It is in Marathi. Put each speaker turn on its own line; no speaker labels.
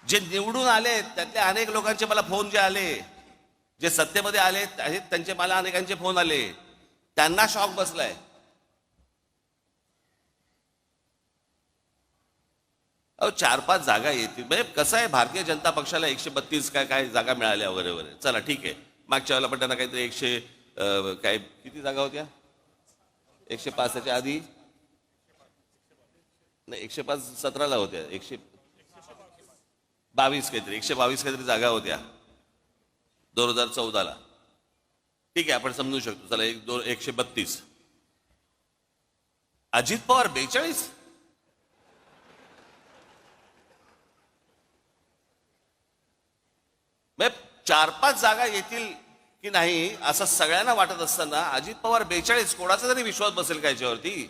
जे निवडून आले त्यातल्या अनेक लोकांचे मला फोन जे आले, जे सत्तेमध्ये आले आहेत त्यांचे मला अनेकांचे फोन आले, त्यांना शॉक बसलाय. अहो 4-5 जागा येतील म्हणजे कसं आहे, भारतीय जनता पक्षाला 132 काय जागा मिळाल्या वगैरे वगैरे, चला ठीक आहे. मागच्या वेळेला पण त्यांना काहीतरी 100 काय किती जागा होत्या, 105 च्या आधी नाही 105 17ला होत्या, 122 काहीतरी 122 काहीतरी जागा होत्या 2014ला. ठीक आहे, आपण समजू शकतो, चला 132. अजित पवार 42. म्हणजे 4-5 जागा येतील की नाही असं सगळ्यांना वाटत असताना अजित पवार 42, कोणाचा तरी विश्वास बसेल का याच्यावरती?